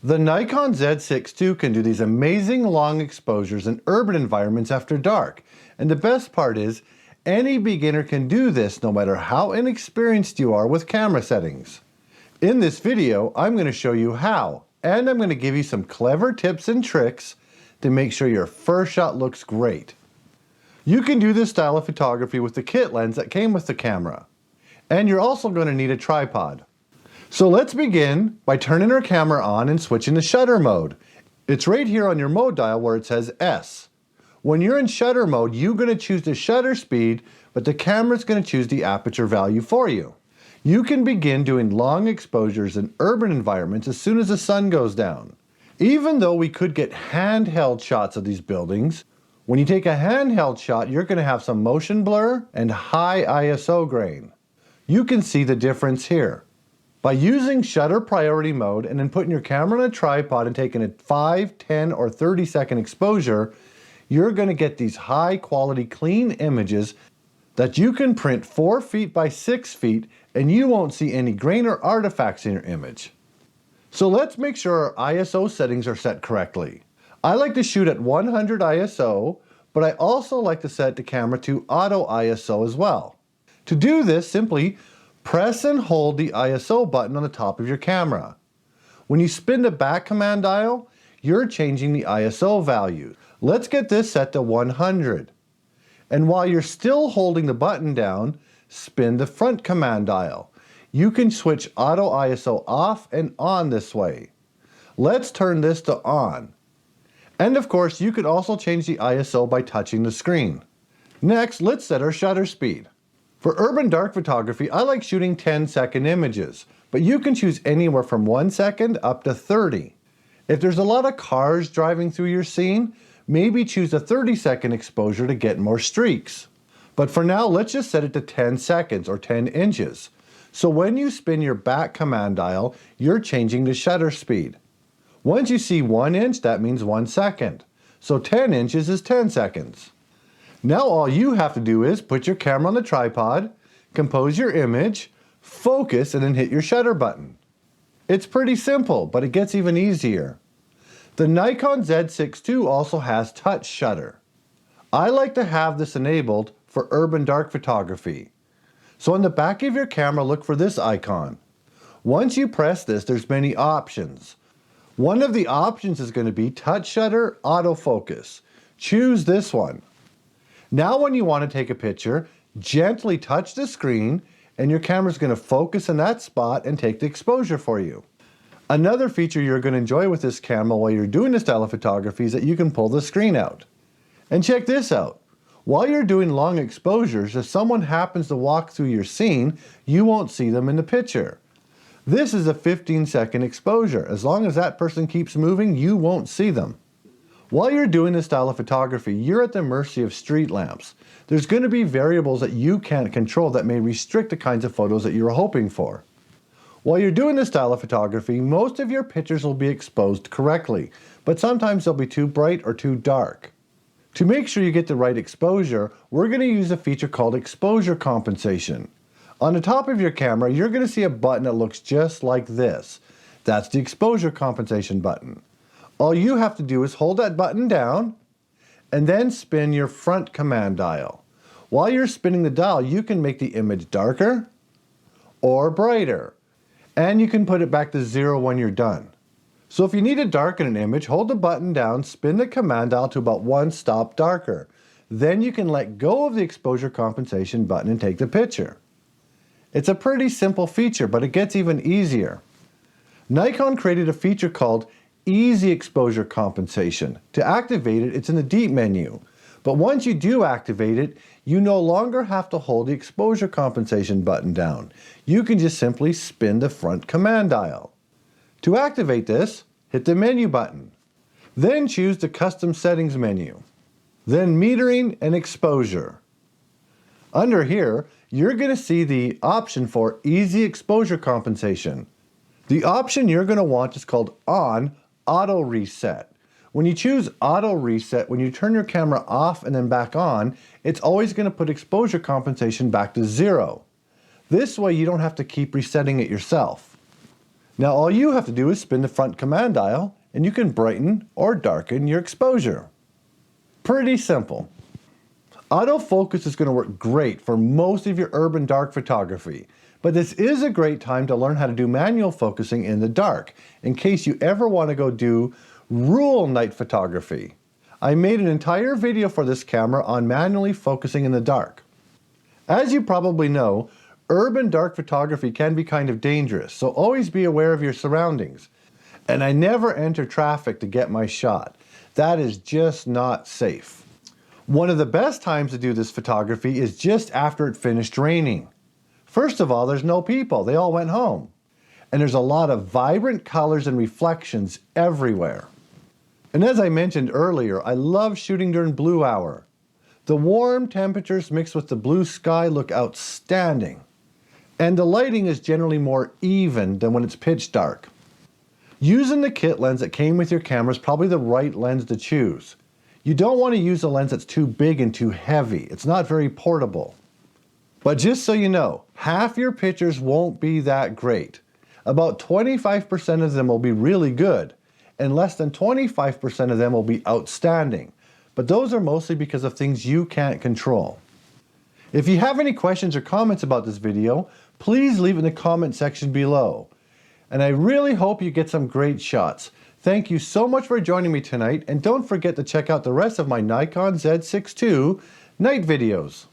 The Nikon Z6II can do these amazing long exposures in urban environments after dark. And the best part is, any beginner can do this no matter how inexperienced you are with camera settings. In this video, I'm going to show you how, and I'm going to give you some clever tips and tricks to make sure your first shot looks great. You can do this style of photography with the kit lens that came with the camera. And you're also going to need a tripod. So let's begin by turning our camera on and switching to shutter mode. It's right here on your mode dial where it says S. When you're in shutter mode, you're going to choose the shutter speed, but the camera's going to choose the aperture value for you. You can begin doing long exposures in urban environments as soon as the sun goes down. Even though we could get handheld shots of these buildings, when you take a handheld shot, you're going to have some motion blur and high ISO grain. You can see the difference here. By using shutter priority mode and then putting your camera on a tripod and taking a 5, 10, or 30-second exposure, you're going to get these high quality clean images that you can print 4 feet by 6 feet and you won't see any grain or artifacts in your image. So let's make sure our ISO settings are set correctly. I like to shoot at 100 ISO, but I also like to set the camera to auto ISO as well. To do this, simply press and hold the ISO button on the top of your camera. When you spin the back command dial, you're changing the ISO value. Let's get this set to 100. And while you're still holding the button down, spin the front command dial. You can switch auto ISO off and on this way. Let's turn this to on. And of course, you could also change the ISO by touching the screen. Next, let's set our shutter speed. For urban dark photography, I like shooting 10-second images, but you can choose anywhere from 1 second up to 30. If there's a lot of cars driving through your scene, maybe choose a 30-second exposure to get more streaks. But for now, let's just set it to 10 seconds or 10 inches. So when you spin your back command dial, you're changing the shutter speed. Once you see 1 inch, that means 1 second. So 10 inches is 10 seconds. Now all you have to do is put your camera on the tripod, compose your image, focus, and then hit your shutter button. It's pretty simple, but it gets even easier. The Nikon Z6II also has touch shutter. I like to have this enabled for urban dark photography. So on the back of your camera, look for this icon. Once you press this, there's many options. One of the options is going to be touch shutter autofocus. Choose this one. Now when you want to take a picture, gently touch the screen and your camera's going to focus in that spot and take the exposure for you. Another feature you're going to enjoy with this camera while you're doing this style of photography is that you can pull the screen out. And check this out. While you're doing long exposures, if someone happens to walk through your scene, you won't see them in the picture. This is a 15-second exposure. As long as that person keeps moving, you won't see them. While you're doing this style of photography, you're at the mercy of street lamps. There's going to be variables that you can't control that may restrict the kinds of photos that you're hoping for. While you're doing this style of photography, most of your pictures will be exposed correctly, but sometimes they'll be too bright or too dark. To make sure you get the right exposure, we're going to use a feature called exposure compensation. On the top of your camera, you're going to see a button that looks just like this. That's the exposure compensation button. All you have to do is hold that button down and then spin your front command dial. While you're spinning the dial, you can make the image darker or brighter, and you can put it back to 0 when you're done. So if you need to darken an image, hold the button down, spin the command dial to about 1 stop darker. Then you can let go of the exposure compensation button and take the picture. It's a pretty simple feature, but it gets even easier. Nikon created a feature called Easy Exposure Compensation. To activate it, it's in the Deep menu. But once you do activate it, you no longer have to hold the exposure compensation button down. You can just simply spin the front command dial. To activate this, hit the menu button. Then choose the Custom Settings menu. Then Metering and Exposure. Under here, you're going to see the option for Easy Exposure Compensation. The option you're going to want is called On Auto Reset. When you choose Auto Reset, when you turn your camera off and then back on, it's always going to put exposure compensation back to 0. This way you don't have to keep resetting it yourself. Now all you have to do is spin the front command dial and you can brighten or darken your exposure. Pretty simple. Autofocus is going to work great for most of your urban dark photography, but this is a great time to learn how to do manual focusing in the dark in case you ever want to go do rule night photography. I made an entire video for this camera on manually focusing in the dark. As you probably know, urban dark photography can be kind of dangerous, so always be aware of your surroundings. And I never enter traffic to get my shot. That is just not safe. One of the best times to do this photography is just after it finished raining. First of all, there's no people, they all went home. And there's a lot of vibrant colors and reflections everywhere. And as I mentioned earlier, I love shooting during blue hour. The warm temperatures mixed with the blue sky look outstanding. And the lighting is generally more even than when it's pitch dark. Using the kit lens that came with your camera is probably the right lens to choose. You don't want to use a lens that's too big and too heavy. It's not very portable. But just so you know, half your pictures won't be that great. About 25% of them will be really good, and less than 25% of them will be outstanding. But those are mostly because of things you can't control. If you have any questions or comments about this video, please leave it in the comment section below. And I really hope you get some great shots. Thank you so much for joining me tonight, and don't forget to check out the rest of my Nikon Z6II night videos.